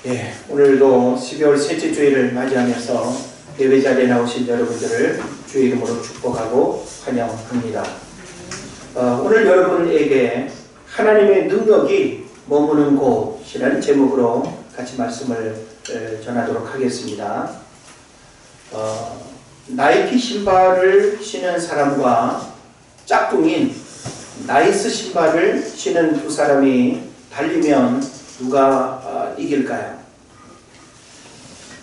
예, 오늘도 12월 셋째 주일을 맞이하면서 예배 자리에 나오신 여러분들을 주의 이름으로 축복하고 환영합니다. 오늘 여러분에게 하나님의 능력이 머무는 곳이라는 제목으로 같이 말씀을 전하도록 하겠습니다. 나이키 신발을 신은 사람과 짝퉁인 나이스 신발을 신은 두 사람이 달리면 누가 이길까요?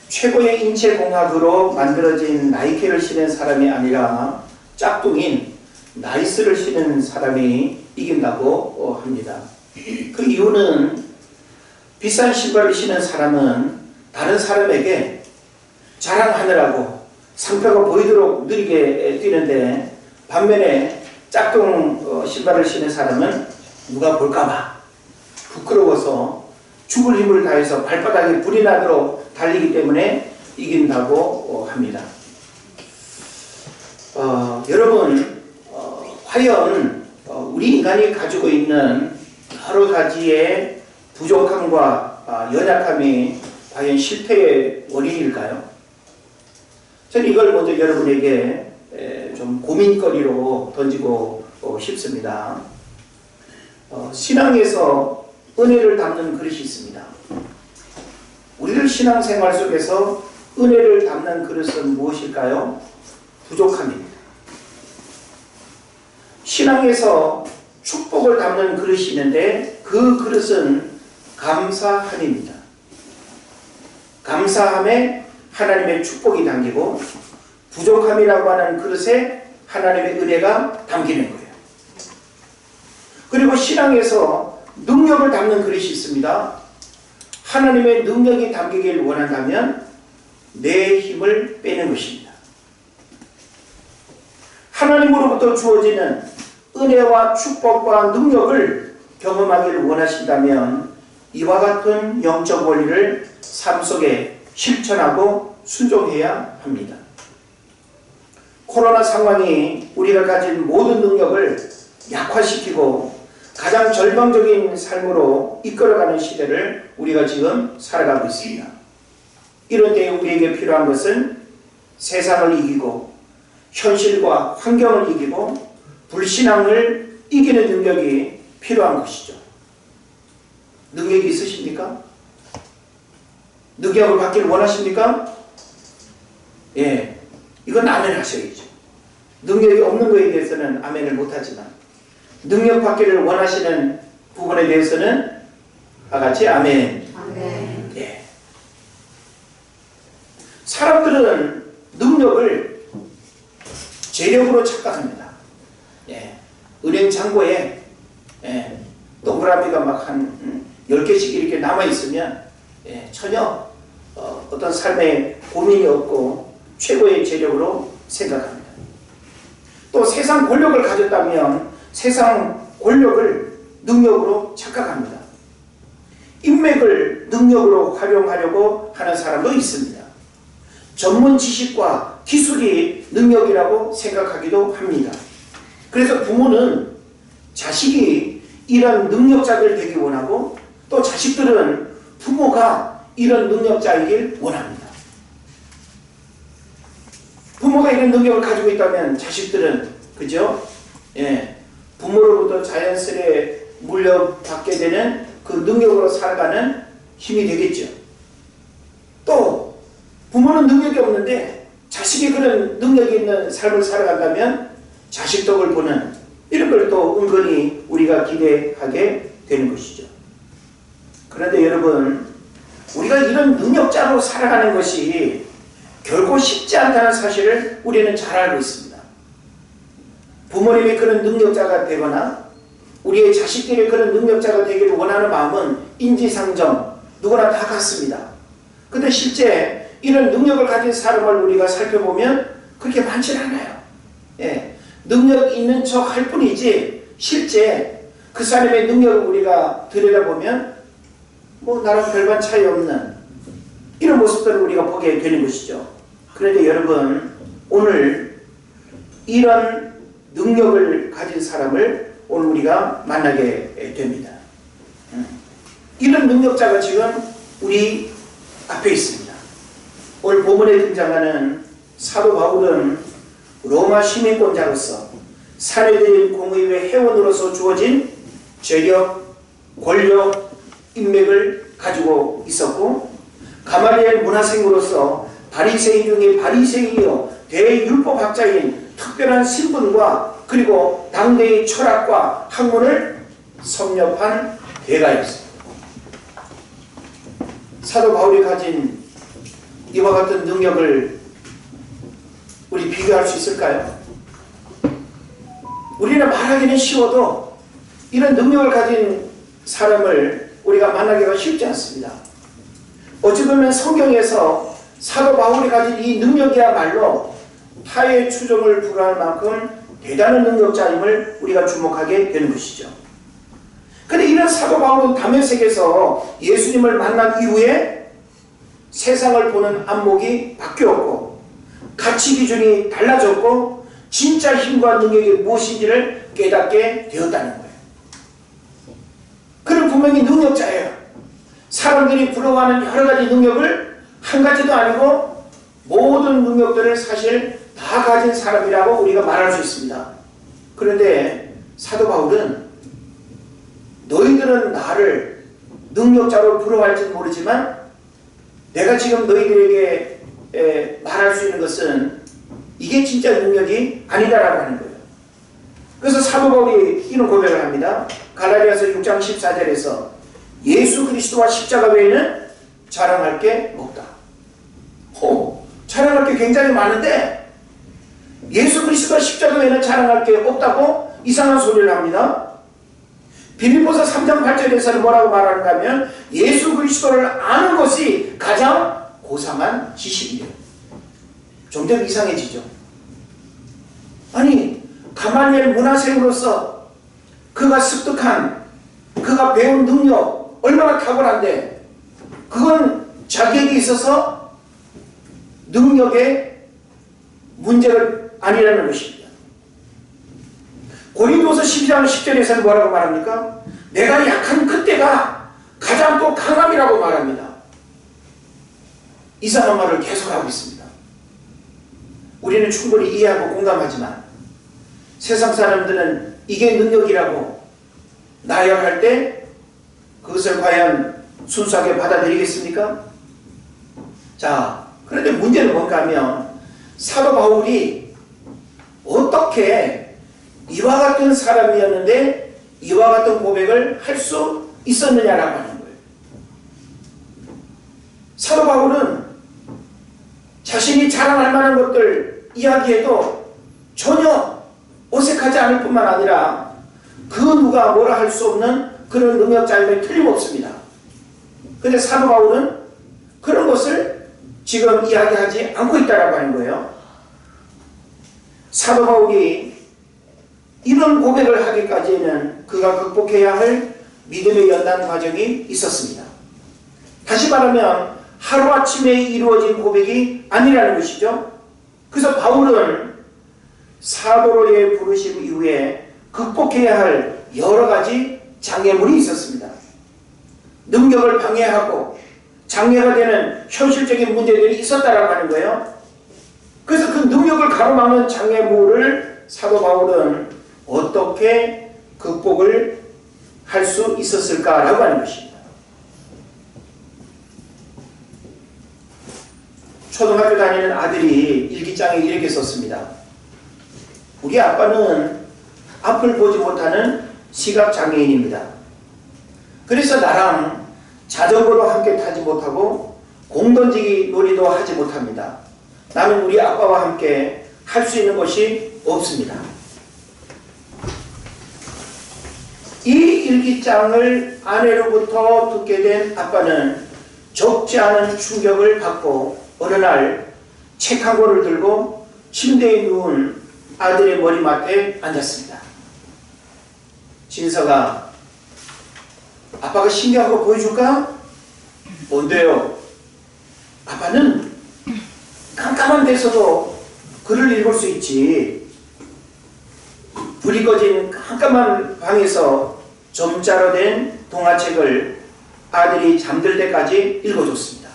최고의 인체공학으로 만들어진 나이키를 신은 사람이 아니라 짝퉁인 나이스를 신은 사람이 이긴다고 합니다. 그 이유는 비싼 신발을 신은 사람은 다른 사람에게 자랑하느라고 상표가 보이도록 느리게 뛰는데, 반면에 짝퉁 신발을 신은 사람은 누가 볼까봐 부끄러워서 죽을 힘을 다해서 발바닥에 불이 나도록 달리기 때문에 이긴다고 합니다. 여러분, 과연 우리 인간이 가지고 있는 여러 가지의 부족함과 연약함이 과연 실패의 원인일까요? 저는 이걸 먼저 여러분에게 좀 고민거리로 던지고 싶습니다. 신앙에서 은혜를 담는 그릇이 있습니다. 우리들 신앙생활 속에서 은혜를 담는 그릇은 무엇일까요? 부족함입니다. 신앙에서 축복을 담는 그릇이 있는데 그 그릇은 감사함입니다. 감사함에 하나님의 축복이 담기고, 부족함이라고 하는 그릇에 하나님의 은혜가 담기는 거예요. 그리고 신앙에서 능력을 담는 그릇이 있습니다. 하나님의 능력이 담기길 원한다면 내 힘을 빼는 것입니다. 하나님으로부터 주어지는 은혜와 축복과 능력을 경험하기를 원하신다면 이와 같은 영적 원리를 삶 속에 실천하고 순종해야 합니다. 코로나 상황이 우리가 가진 모든 능력을 약화시키고 가장 절망적인 삶으로 이끌어가는 시대를 우리가 지금 살아가고 있습니다. 이런 때에 우리에게 필요한 것은 세상을 이기고 현실과 환경을 이기고 불신앙을 이기는 능력이 필요한 것이죠. 능력이 있으십니까? 능력을 받기를 원하십니까? 예, 이건 아멘 하셔야죠. 능력이 없는 것에 대해서는 아멘을 못하지만 능력 받기를 원하시는 부분에 대해서는 다같이 아멘. 아멘. 예. 사람들은 능력을 재력으로 착각합니다. 예. 은행 창고에 동그라미가 막 한 10개씩 이렇게 남아있으면 전혀 어떤 삶에 고민이 없고 최고의 재력으로 생각합니다. 또 세상 권력을 가졌다면 세상 권력을 능력으로 착각합니다. 인맥을 능력으로 활용하려고 하는 사람도 있습니다. 전문 지식과 기술이 능력이라고 생각하기도 합니다. 그래서 부모는 자식이 이런 능력자들 되기 원하고, 또 자식들은 부모가 이런 능력자이길 원합니다. 부모가 이런 능력을 가지고 있다면 자식들은, 그죠? 예. 부모로부터 자연스레 물려받게 되는 그 능력으로 살아가는 힘이 되겠죠. 또 부모는 능력이 없는데 자식이 그런 능력이 있는 삶을 살아간다면 자식 덕을 보는, 이런 걸 또 은근히 우리가 기대하게 되는 것이죠. 그런데 여러분, 우리가 이런 능력자로 살아가는 것이 결코 쉽지 않다는 사실을 우리는 잘 알고 있습니다. 부모님이 그런 능력자가 되거나 우리의 자식들이 그런 능력자가 되기를 원하는 마음은 인지상정 누구나 다 같습니다. 근데 실제 이런 능력을 가진 사람을 우리가 살펴보면 그렇게 많지 않아요. 예. 능력 있는 척 할 뿐이지 실제 그 사람의 능력을 우리가 들여다보면 뭐 나랑 별반 차이 없는 이런 모습들을 우리가 보게 되는 것이죠. 그런데 여러분, 오늘 이런 능력을 가진 사람을 오늘 우리가 만나게 됩니다. 이런 능력자가 지금 우리 앞에 있습니다. 오늘 본문에 등장하는 사도 바울은 로마 시민권자로서 사내들인 공의회 회원으로서 주어진 재력, 권력, 인맥을 가지고 있었고, 가말리엘 문화생으로서 바리새인 중에 바리새인이요 대율법학자인 특별한 신분과 그리고 당대의 철학과 학문을 섭렵한 대가였습니다. 사도 바울이 가진 이와 같은 능력을 우리 비교할 수 있을까요? 우리는 말하기는 쉬워도 이런 능력을 가진 사람을 우리가 만나기가 쉽지 않습니다. 어찌 보면 성경에서 사도 바울이 가진 이 능력이야말로 타의 추종을 불허할 만큼 대단한 능력자임을 우리가 주목하게 되는 것이죠. 그런데 이런 사도 바울은 다메섹에서 예수님을 만난 이후에 세상을 보는 안목이 바뀌었고 가치 기준이 달라졌고 진짜 힘과 능력이 무엇인지를 깨닫게 되었다는 거예요. 그는 분명히 능력자예요. 사람들이 부러워하는 여러 가지 능력을 한 가지도 아니고 모든 능력들을 사실 다 가진 사람이라고 우리가 말할 수 있습니다. 그런데 사도 바울은 너희들은 나를 능력자로 부러워할지는 모르지만 내가 지금 너희들에게 말할 수 있는 것은 이게 진짜 능력이 아니다라고 하는 거예요. 그래서 사도 바울이 이런 고백을 합니다. 갈라디아서 6장 14절에서 예수 그리스도와 십자가 외에는 자랑할 게 없다. 자랑할 게 굉장히 많은데 예수 그리스도와 십자가 외에는 자랑할 게 없다고 이상한 소리를 합니다. 빌립보서 3장 8절에서는 뭐라고 말하는가 하면 예수 그리스도를 아는 것이 가장 고상한 지식이에요. 점점 이상해지죠. 아니 가말리엘 문화생으로서 그가 습득한 그가 배운 능력 얼마나 탁월한데 그건 자격이 있어서 능력의 문제가 아니라는 것입니다. 고린도서 12장 10절에서는 뭐라고 말합니까? 내가 약한 그때가 가장 또 강함이라고 말합니다. 이상한 말을 계속하고 있습니다. 우리는 충분히 이해하고 공감하지만 세상 사람들은 이게 능력이라고 나열할 때 그것을 과연 순수하게 받아들이겠습니까? 자, 그런데 문제는 뭔가 하면 사도 바울이 어떻게 이와 같은 사람이었는데 이와 같은 고백을 할 수 있었느냐라고 하는 거예요. 사도 바울은 자신이 자랑할 만한 것들 이야기해도 전혀 어색하지 않을 뿐만 아니라 그 누가 뭐라 할 수 없는 그런 능력자임에 틀림없습니다. 그런데 사도 바울은 그런 것을 지금 이야기하지 않고 있다라고 하는 거예요. 사도 바울이 이런 고백을 하기까지는 그가 극복해야 할 믿음의 연단 과정이 있었습니다. 다시 말하면 하루아침에 이루어진 고백이 아니라는 것이죠. 그래서 바울은 사도로의 부르심 이후에 극복해야 할 여러 가지 장애물이 있었습니다. 능력을 방해하고 장애가 되는 현실적인 문제들이 있었다라고 하는 거예요. 그래서 그 능력을 가로막는 장애물을 사도 바울은 어떻게 극복을 할 수 있었을까라고 하는 것입니다. 초등학교 다니는 아들이 일기장에 이렇게 썼습니다. 우리 아빠는 앞을 보지 못하는 시각장애인입니다. 그래서 나랑 자전거도 함께 타지 못하고 공던지기 놀이도 하지 못합니다. 나는 우리 아빠와 함께 할 수 있는 것이 없습니다. 이 일기장을 아내로부터 듣게 된 아빠는 적지 않은 충격을 받고 어느 날 책 한 권을 들고 침대에 누운 아들의 머리맡에 앉았습니다. 진서가 아빠가 신기한 거 보여줄까? 뭔데요? 아빠는 깜깜한 데서도 글을 읽을 수 있지. 불이 꺼진 깜깜한 방에서 점자로 된 동화책을 아들이 잠들 때까지 읽어줬습니다.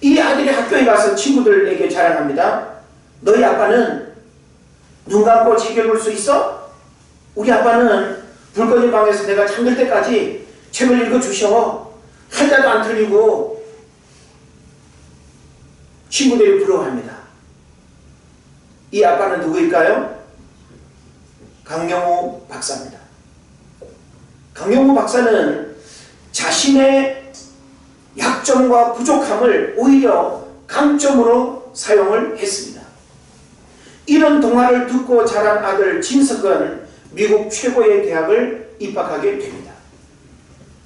이 아들이 학교에 가서 친구들에게 자랑합니다. 너희 아빠는 눈 감고 책 읽을 수 있어? 우리 아빠는 불 꺼진 방에서 내가 잠들 때까지 책을 읽어주셔. 한자도 안 틀리고. 친구들이 부러워합니다. 이 아빠는 누구일까요? 강영우 박사입니다. 강영우 박사는 자신의 약점과 부족함을 오히려 강점으로 사용을 했습니다. 이런 동화를 듣고 자란 아들 진석은 미국 최고의 대학을 입학하게 됩니다.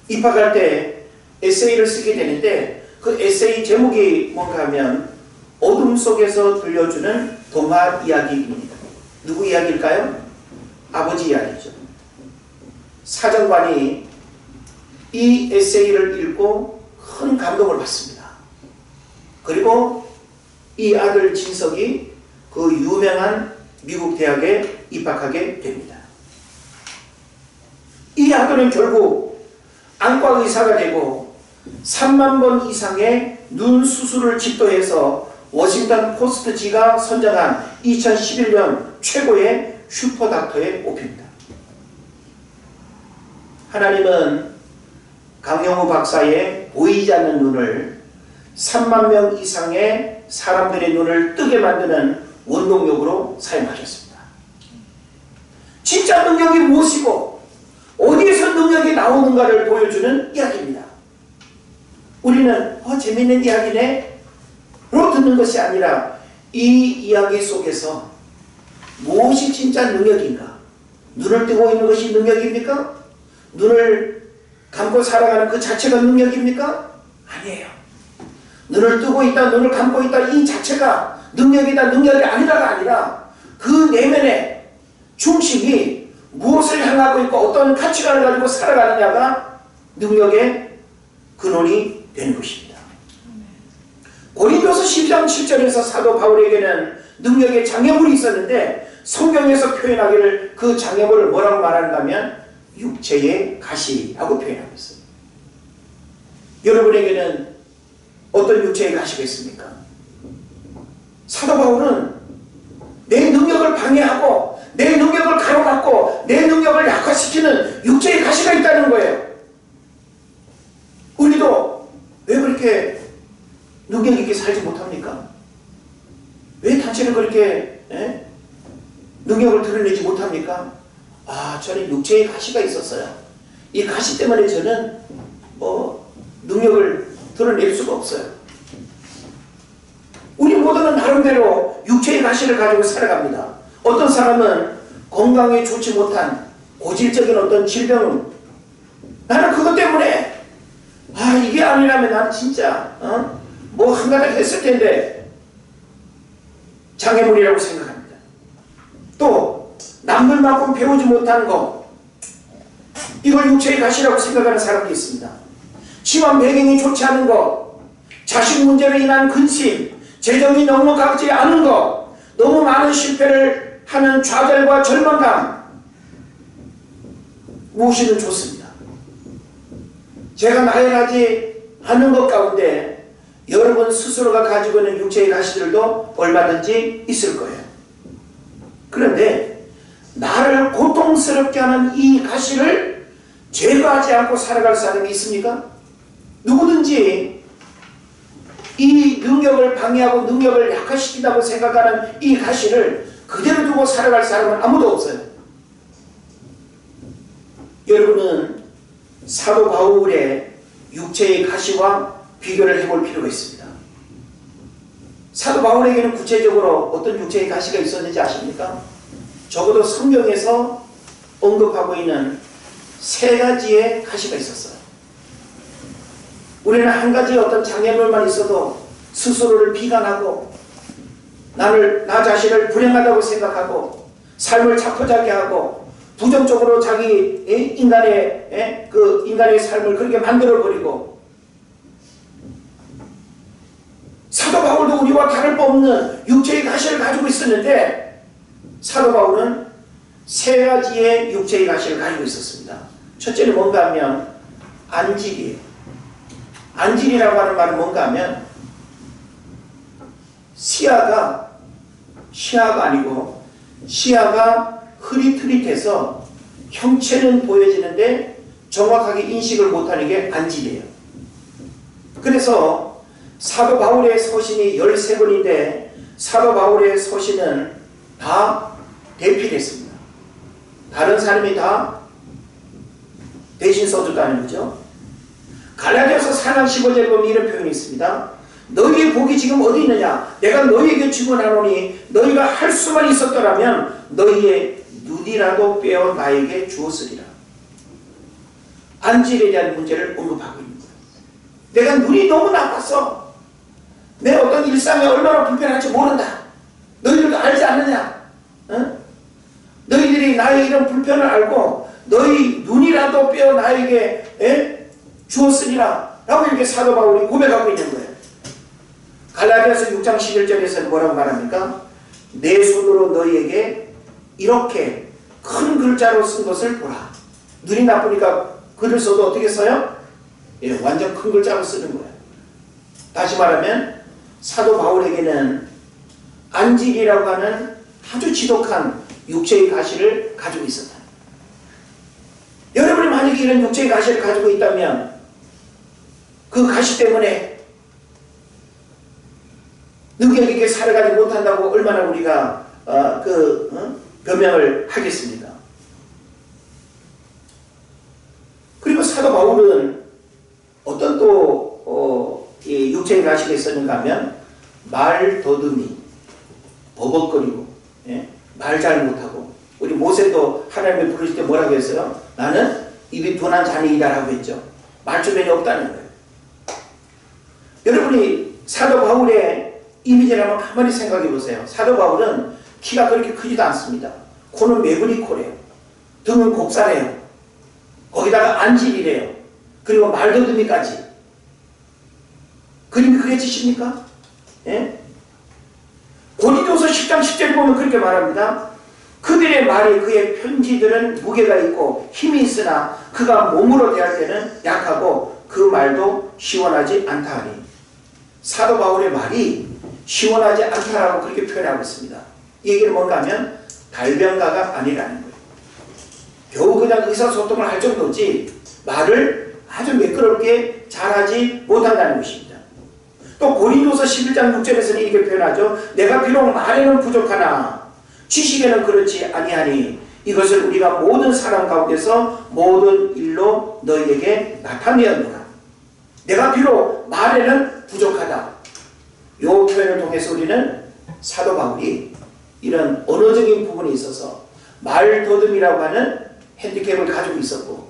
입학할 때 에세이를 쓰게 되는데 그 에세이 제목이 뭔가 하면 어둠 속에서 들려주는 동화 이야기입니다. 누구 이야기일까요? 아버지 이야기죠. 사정관이 이 에세이를 읽고 큰 감동을 받습니다. 그리고 이 아들 진석이 그 유명한 미국 대학에 입학하게 됩니다. 이 아들은 결국 안과 의사가 되고 3만 번 이상의 눈 수술을 집도해서 워싱턴 포스트지가 선정한 2011년 최고의 슈퍼닥터에 뽑힙니다. 하나님은 강영우 박사의 보이지 않는 눈을 3만 명 이상의 사람들의 눈을 뜨게 만드는 원동력으로 사용하셨습니다. 진짜 능력이 무엇이고 어디에서 능력이 나오는가를 보여주는 이야기입니다. 우리는 재밌는 이야기네 로 듣는 것이 아니라 이 이야기 속에서 무엇이 진짜 능력인가? 눈을 뜨고 있는 것이 능력입니까? 눈을 감고 살아가는 그 자체가 능력입니까? 아니에요. 눈을 뜨고 있다, 눈을 감고 있다 이 자체가 능력이다, 능력이 아니라가 아니라 그 내면의 중심이 무엇을 향하고 있고 어떤 가치관을 가지고 살아가느냐가 능력의 근원이 되는 것입니다. 고린도서 12장 7절에서 사도 바울에게는 능력의 장애물이 있었는데 성경에서 표현하기를 그 장애물을 뭐라고 말하는가면 육체의 가시라고 표현하고 있어요. 여러분에게는 어떤 육체의 가시가 있습니까? 사도 바울은 내 능력을 방해하고 내 능력을 가로막고 내 능력을 약화시키는 육체의 가시가 있다는 거예요. 우리도 왜 그렇게 능력 있게 살지 못합니까? 왜 단체는 그렇게 능력을 드러내지 못합니까? 저는 육체의 가시가 있었어요. 이 가시 때문에 저는 능력을 드러낼 수가 없어요. 우리 모두는 나름대로 육체의 가시를 가지고 살아갑니다. 어떤 사람은 건강에 좋지 못한 고질적인 어떤 질병은 나는 그것 때문에 이게 아니라면 나는 진짜 한가닥 했을 텐데 장애물이라고 생각합니다. 또 남들만큼 배우지 못한 것 이걸 육체의 가시라고 생각하는 사람도 있습니다. 집안 배경이 좋지 않은 것, 자식 문제로 인한 근심, 재정이 넉넉하지 않은 것, 너무 많은 실패를 하는 좌절과 절망감 무엇이든 좋습니다. 제가 나열하지 않은 것 가운데 여러분 스스로가 가지고 있는 육체의 가시들도 얼마든지 있을 거예요. 그런데 나를 고통스럽게 하는 이 가시를 제거하지 않고 살아갈 사람이 있습니까? 누구든지 이 능력을 방해하고 능력을 약화시킨다고 생각하는 이 가시를 그대로 두고 살아갈 사람은 아무도 없어요. 여러분은 사도 바울의 육체의 가시와 비교를 해볼 필요가 있습니다. 사도 바울에게는 구체적으로 어떤 육체의 가시가 있었는지 아십니까? 적어도 성경에서 언급하고 있는 3가지의 가시가 있었어요. 우리는 한 가지 어떤 장애물만 있어도 스스로를 비관하고 나 자신을 불행하다고 생각하고 삶을 자포자기 하고 부정적으로 자기 인간의 삶을 그렇게 만들어버리고 사도 바울도 우리와 다를 바 없는 육체의 가시를 가지고 있었는데 사도 바울은 3가지의 육체의 가시를 가지고 있었습니다. 첫째는 뭔가 하면 안질이에요. 안질이라고 하는 말은 뭔가 하면 시야가 아니고 시야가 흐릿흐릿해서 형체는 보여지는데 정확하게 인식을 못하는 게 안질이에요. 그래서 사도 바울의 서신이 13권인데 사도 바울의 서신은 다 대필했습니다. 다른 사람이 다 대신 써줬다는 거죠. 갈라디아서 4장 15절에 보면 이런 표현이 있습니다. 너희의 복이 지금 어디 있느냐? 내가 너희에게 주문하노니 너희가 할 수만 있었더라면 너희의 눈이라도 빼어 나에게 주었으리라. 안질에 대한 문제를 언급하고 있는 거예요. 내가 눈이 너무 나빴어. 내 어떤 일상이 얼마나 불편할지 모른다. 너희들도 알지 않느냐? 어? 너희들이 나의 이런 불편을 알고 너희 눈이라도 빼어 나에게 주었으리라 라고 이렇게 사도 바울이 고백하고 있는 거예요. 갈라디아서 6장 11절에서는 뭐라고 말합니까? 내 손으로 너희에게 이렇게 큰 글자로 쓴 것을 보라. 눈이 나쁘니까 글을 써도 어떻게 써요? 예, 완전 큰 글자로 쓰는 거예요. 다시 말하면 사도 바울에게는 안질이라고 하는 아주 지독한 육체의 가시를 가지고 있었다. 여러분이 만약에 이런 육체의 가시를 가지고 있다면 그 가시 때문에 능력 있게 살아가지 못한다고 얼마나 우리가 변명을 하겠습니까? 그리고 사도 바울은 어떤 또 육체의 가시가 있었는가 하면 말더듬이, 버벅거리고, 말 잘 못하고, 우리 모세도 하나님을 부르실 때 뭐라고 했어요? 나는 입이 둔한 자니이다라고 했죠. 말주변이 없다는 거예요. 여러분이 사도 바울의 이미지를 한번 가만히 생각해 보세요. 사도 바울은 키가 그렇게 크지도 않습니다. 코는 매부리 코래요. 등은 곱살해요. 거기다가 안질이래요. 그리고 말더듬이까지. 그림이 그려지십니까? 예? 고린도서 10장 10절 보면 그렇게 말합니다. 그들의 말이 그의 편지들은 무게가 있고 힘이 있으나 그가 몸으로 대할 때는 약하고 그 말도 시원하지 않다 하니. 사도 바울의 말이 시원하지 않다라고 그렇게 표현하고 있습니다. 이 얘기는 뭔가 하면 달변가가 아니라는 거예요. 겨우 그냥 의사소통을 할 정도지 말을 아주 매끄럽게 잘하지 못한다는 것입니다. 또 고린도서 11장 6절에서는 이렇게 표현하죠. 내가 비록 말에는 부족하나 지식에는 그렇지 아니하니 이것을 우리가 모든 사람 가운데서 모든 일로 너희에게 나타내었노라. 내가 비록 말에는 부족하다. 이 표현을 통해서 우리는 사도 바울이 이런 언어적인 부분에 있어서 말더듬이라고 하는 핸디캡을 가지고 있었고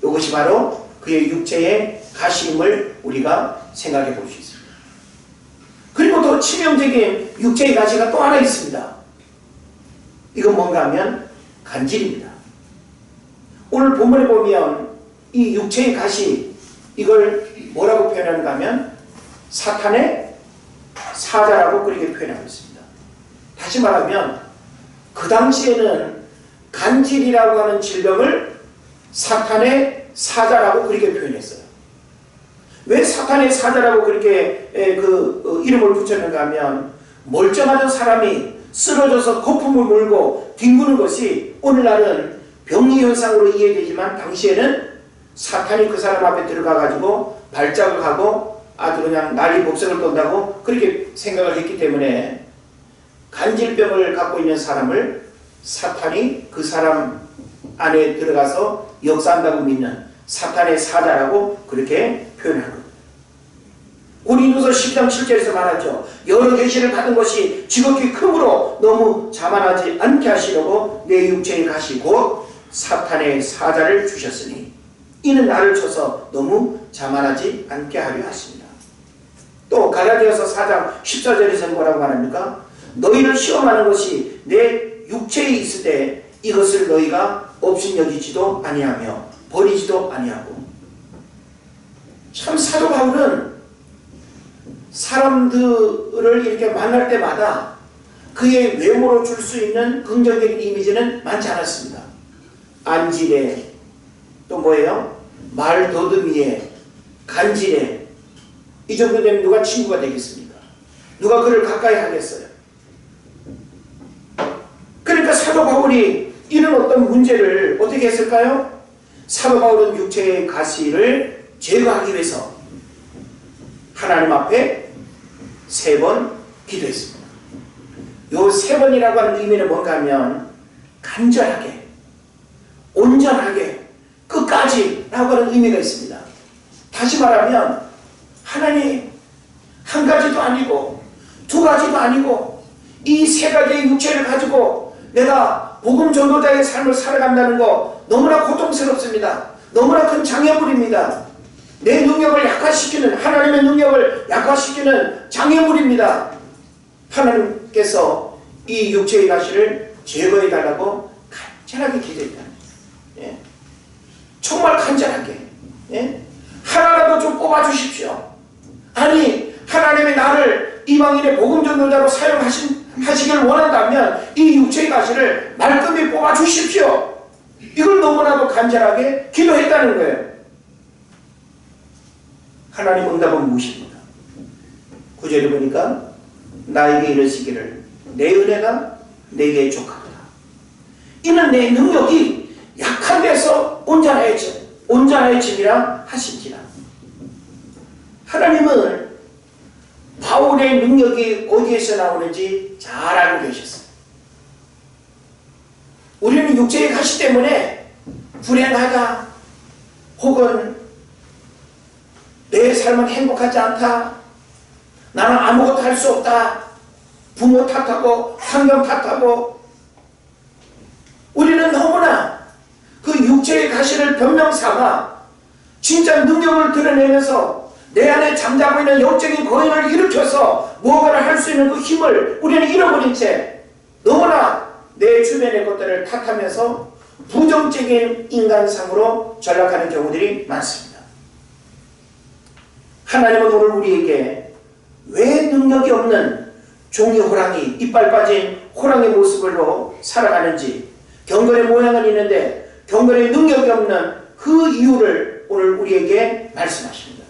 이것이 바로 그의 육체의 가시임을 우리가 생각해 볼 수 있습니다. 그리고 또 치명적인 육체의 가시가 또 하나 있습니다. 이건 뭔가 하면 간질입니다. 오늘 본문에 보면 이 육체의 가시 이걸 뭐라고 표현하는가 하면 사탄의 사자라고 그렇게 표현하고 있습니다. 다시 말하면 그 당시에는 간질이라고 하는 질병을 사탄의 사자라고 그렇게 표현했어요. 왜 사탄의 사자라고 그렇게 이름을 붙였는가 하면 멀쩡하던 사람이 쓰러져서 거품을 물고 뒹구는 것이 오늘날은 병리현상으로 이해되지만 당시에는 사탄이 그 사람 앞에 들어가가지고 발작하고 아주 그냥 난리 목석을 떤다고 그렇게 생각을 했기 때문에 간질병을 갖고 있는 사람을 사탄이 그 사람 안에 들어가서 역사한다고 믿는 사탄의 사자라고 그렇게 표현하는 겁니다. 고린도서 10장 7절에서 말하죠. 여러 계시를 받은 것이 지극히 크므로 너무 자만하지 않게 하시려고 내 육체의 가시 곧 사탄의 사자를 주셨으니 이는 나를 쳐서 너무 자만하지 않게 하려 하십니다. 또 갈라디아서 4장 14절에서는 뭐라고 말합니까? 너희를 시험하는 것이 내 육체에 있을 때 이것을 너희가 업신여기지도 아니하며 버리지도 아니하고. 참 사도 바울은 사람들을 이렇게 만날 때마다 그의 외모로 줄 수 있는 긍정적인 이미지는 많지 않았습니다. 안질에 또 뭐예요? 말더듬이에 간질에 이 정도 되면 누가 친구가 되겠습니까? 누가 그를 가까이 하겠어요? 그러니까 사도 바울이 이런 어떤 문제를 어떻게 했을까요? 사도 바울은 육체의 가시를 제거하기 위해서 하나님 앞에 3번 기도했습니다. 요 3번이라고 하는 의미는 뭔가 하면 간절하게, 온전하게, 끝까지 라고 하는 의미가 있습니다. 다시 말하면 하나님, 한 가지도 아니고 2가지도 아니고 이 3가지의 육체를 가지고 내가 복음 전도자의 삶을 살아간다는 거 너무나 고통스럽습니다. 너무나 큰 장애물입니다. 내 능력을 약화시키는, 하나님의 능력을 약화시키는 장애물입니다. 하나님께서 이 육체의 가시를 제거해달라고 간절하게 기도했다. 예? 정말 간절하게. 예? 하나라도 좀 뽑아주십시오. 아니, 하나님의 나를 이방인의 복음전도자로 사용하시길 원한다면 이 육체의 가시를 말끔히 뽑아주십시오. 이걸 너무나도 간절하게 기도했다는 거예요. 하나님 응답은 무엇입니까? 9절에 보니까 나에게 이르시기를 내 은혜가 내게 족하도다. 이는 내 능력이 약한 데서 온전하여짐이라 하신지라. 하나님은 바울의 능력이 어디에서 나오는지 잘 알고 계셨어요. 우리는 육체의 가시 때문에 불행하다, 혹은 내 삶은 행복하지 않다, 나는 아무것도 할 수 없다, 부모 탓하고 환경 탓하고, 우리는 너무나 그 육체의 가시를 변명 삼아 진짜 능력을 드러내면서 내 안에 잠자고 있는 영적인 거인을 일으켜서 무언가를 할 수 있는 그 힘을 우리는 잃어버린 채 너무나 내 주변의 것들을 탓하면서 부정적인 인간상으로 전락하는 경우들이 많습니다. 하나님은 오늘 우리에게 왜 능력이 없는 종이 호랑이, 이빨 빠진 호랑이 모습으로 살아가는지, 경건의 모양은 있는데 경건의 능력이 없는 그 이유를 오늘 우리에게 말씀하십니다.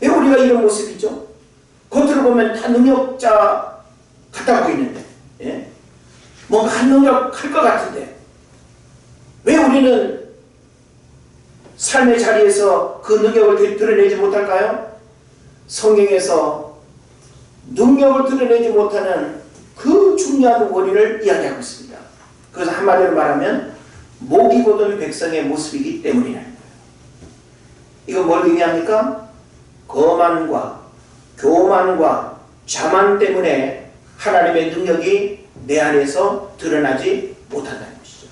왜 우리가 이런 모습이죠? 겉으로 보면 다 능력자 같아 보이는데, 예? 뭔가 한 능력 할 것 같은데 왜 우리는 삶의 자리에서 그 능력을 드러내지 못할까요? 성경에서 능력을 드러내지 못하는 그 중요한 원인을 이야기하고 있습니다. 그래서 한마디로 말하면 목이 곧은 백성의 모습이기 때문이라는 거예요. 이거 뭘 의미합니까? 거만과 교만과 자만 때문에 하나님의 능력이 내 안에서 드러나지 못한다는 것이죠.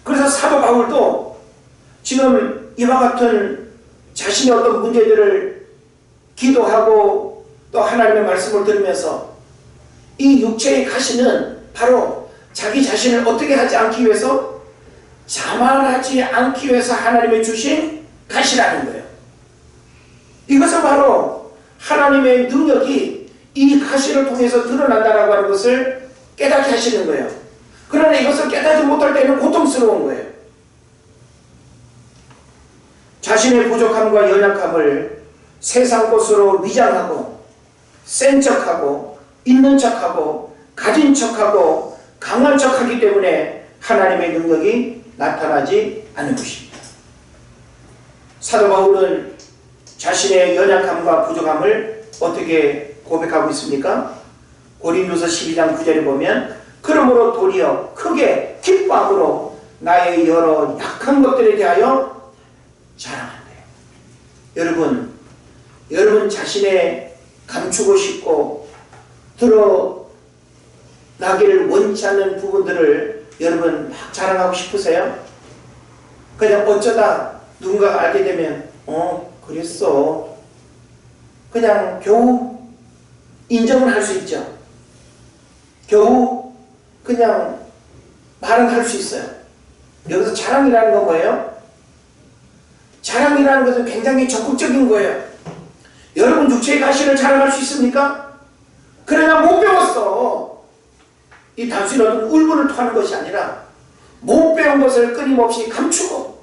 그래서 사도 바울도 지금 이와 같은 자신의 어떤 문제들을 기도하고 또 하나님의 말씀을 들으면서 이 육체의 가시는 바로 자기 자신을 어떻게 하지 않기 위해서, 자만하지 않기 위해서 하나님의 주신 가시라는 거예요. 이것은 바로 하나님의 능력이 이 가시를 통해서 드러난다라고 하는 것을 깨닫게 하시는 거예요. 그러나 이것을 깨닫지 못할 때는 고통스러운 거예요. 자신의 부족함과 연약함을 세상 것으로 위장하고 센 척하고 있는 척하고 가진 척하고 강한 척하기 때문에 하나님의 능력이 나타나지 않는 것입니다. 사도 바울은 자신의 연약함과 부족함을 어떻게 고백하고 있습니까? 고린도서 12장 9절에 보면 그러므로 도리어 크게 기뻐함으로 나의 여러 약한 것들에 대하여 자랑한대요. 여러분 자신의 감추고 싶고 드러나기를 원치 않는 부분들을 여러분 막 자랑하고 싶으세요? 그냥 어쩌다 누군가가 알게 되면 그랬어, 그냥 겨우 인정을 할 수 있죠. 겨우 그냥 말은 할 수 있어요. 여기서 자랑이라는 건 뭐예요? 자랑이라는 것은 굉장히 적극적인 거예요. 여러분 육체의 가시를 자랑할 수 있습니까? 그러나 못 배웠어. 이 단순히 어떤 울분을 토하는 것이 아니라 못 배운 것을 끊임없이 감추고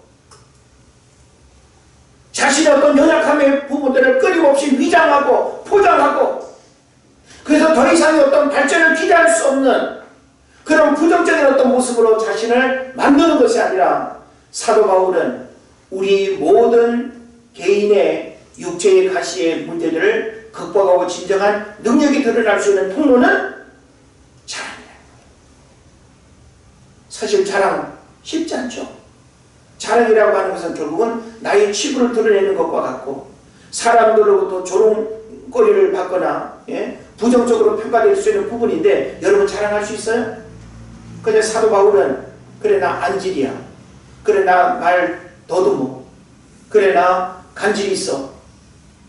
자신의 어떤 연약함의 부분들을 끊임없이 위장하고 포장하고 그래서 더 이상의 어떤 발전을 기대할 수 없는 그런 부정적인 어떤 모습으로 자신을 만드는 것이 아니라 사도 바울은 우리 모든 개인의 육체의 가시의 문제들을 극복하고 진정한 능력이 드러날 수 있는 통로는 자랑이에요. 사실 자랑 쉽지 않죠. 자랑이라고 하는 것은 결국은 나의 치부를 드러내는 것과 같고 사람들로부터 조롱거리를 받거나 부정적으로 평가될 수 있는 부분인데 여러분 자랑할 수 있어요? 근데 사도 바울은 그래 나 안질이야. 그래 나 말 더듬어. 그래 나 간질이 있어.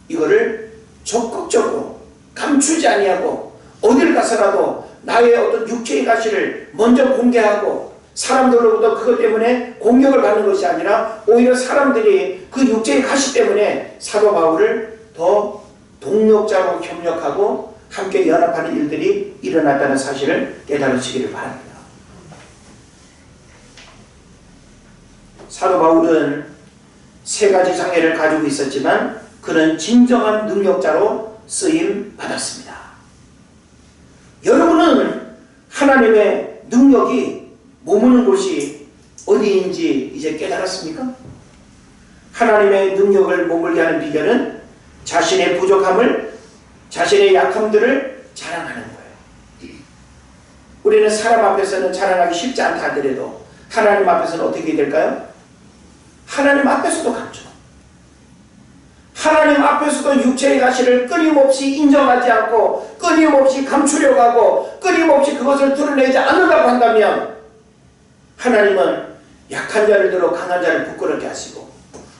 이거를 적극적으로 감추지 아니하고 어딜 가서라도 나의 어떤 육체의 가시를 먼저 공개하고 사람들로부터 그것 때문에 공격을 받는 것이 아니라 오히려 사람들이 그 육체의 가시 때문에 사도 바울을 더 동력자로 협력하고 함께 연합하는 일들이 일어났다는 사실을 깨달으시기를 바랍니다. 사도 바울은 세 가지 장애를 가지고 있었지만 그는 진정한 능력자로 쓰임 받았습니다. 여러분은 하나님의 능력이 머무는 곳이 어디인지 이제 깨달았습니까? 하나님의 능력을 머물게 하는 비결은 자신의 부족함을, 자신의 약함들을 자랑하는 거예요. 우리는 사람 앞에서는 자랑하기 쉽지 않다 하더라도 하나님 앞에서는 어떻게 될까요? 하나님 앞에서도 감춰. 하나님 앞에서도 육체의 가시를 끊임없이 인정하지 않고 끊임없이 감추려고 하고 끊임없이 그것을 드러내지 않으려고 한다면 하나님은 약한 자를 들어 강한 자를 부끄럽게 하시고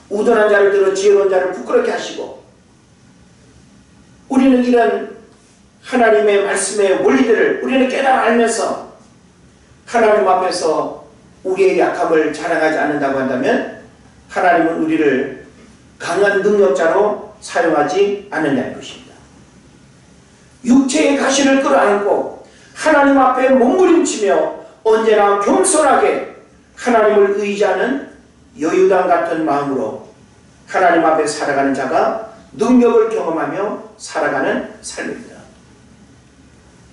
우둔한 자를 들어 지혜로운 자를 부끄럽게 하시고 우리는 이런 하나님의 말씀의 원리들을 우리는 깨달아 알면서 하나님 앞에서 우리의 약함을 자랑하지 않는다고 한다면 하나님은 우리를 강한 능력자로 사용하지 않느냐는 것입니다. 육체의 가시를 끌어안고 하나님 앞에 몸부림치며 언제나 겸손하게 하나님을 의지하는 여유당 같은 마음으로 하나님 앞에 살아가는 자가 능력을 경험하며 살아가는 삶입니다.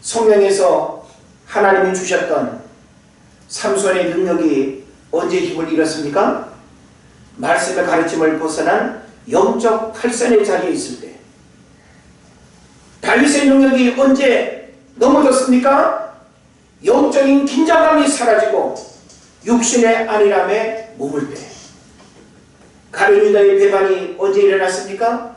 성경에서 하나님이 주셨던 삼손의 능력이 언제 힘을 잃었습니까? 말씀의 가르침을 벗어난 영적 탈선의 자리에 있을 때. 다윗의 능력이 언제 넘어졌습니까? 영적인 긴장감이 사라지고 육신의 안일함에 머물 때. 가룟 유다의 배반이 언제 일어났습니까?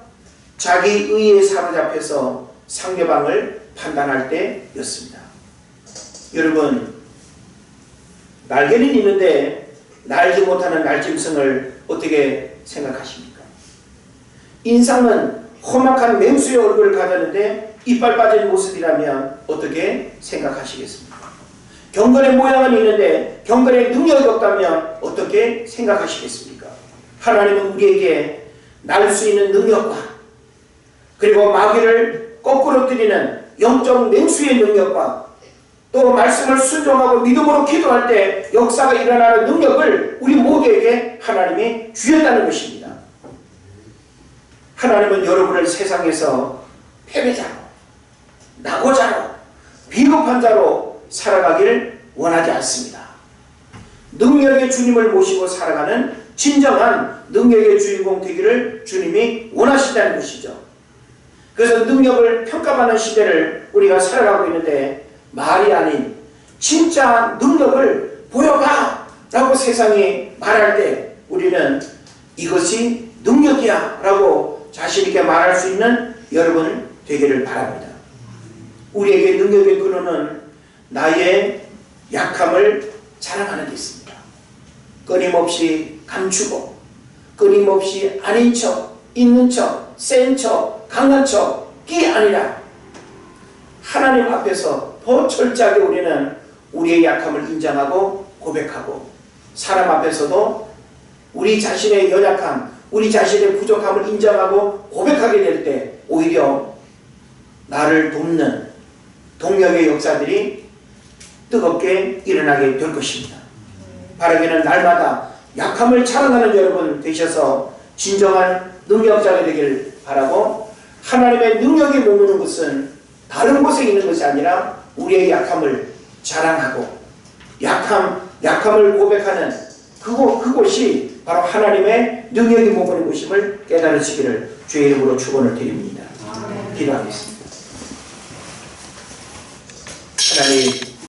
자기 의에 사로잡혀서 상대방을 판단할 때였습니다. 여러분, 날개는 있는데 날지 못하는 날짐승을 어떻게 생각하십니까? 인상은 험악한 맹수의 얼굴을 가졌는데 이빨 빠진 모습이라면 어떻게 생각하시겠습니까? 경건의 모양은 있는데 경건의 능력이 없다면 어떻게 생각하시겠습니까? 하나님은 우리에게 날 수 있는 능력과 그리고 마귀를 거꾸로 뜨리는 영적 맹수의 능력과 또 말씀을 순종하고 믿음으로 기도할 때 역사가 일어나는 능력을 우리 모두에게 하나님이 주셨다는 것입니다. 하나님은 여러분을 세상에서 패배자로, 낙오자로, 비겁한 자로 살아가기를 원하지 않습니다. 능력의 주님을 모시고 살아가는 진정한 능력의 주인공 되기를 주님이 원하신다는 것이죠. 그래서 능력을 평가받는 시대를 우리가 살아가고 있는데 말이 아닌 진짜 능력을 보여봐 라고 세상이 말할 때 우리는 이것이 능력이야 라고 자신있게 말할 수 있는 여러분 되기를 바랍니다. 우리에게 능력의 근원은 나의 약함을 자랑하는 데 있습니다. 끊임없이 감추고 끊임없이 아닌 척, 있는 척, 센 척, 강한 척이 아니라 하나님 앞에서 더 철저하게 우리는 우리의 약함을 인정하고 고백하고 사람 앞에서도 우리 자신의 연약함, 우리 자신의 부족함을 인정하고 고백하게 될 때 오히려 나를 돕는 동력의 역사들이 뜨겁게 일어나게 될 것입니다. 바라기는 날마다 약함을 자랑하는 여러분 되셔서 진정한 능력자가 되길 바라고, 하나님의 능력이 머무는 것은 다른 곳에 있는 것이 아니라 우리의 약함을 자랑하고 약함을 고백하는 그곳이 바로 하나님의 능력이 머무는 곳임을 깨달으시기를 주의 이름으로 축원을 드립니다. 기도하겠습니다. 하나님,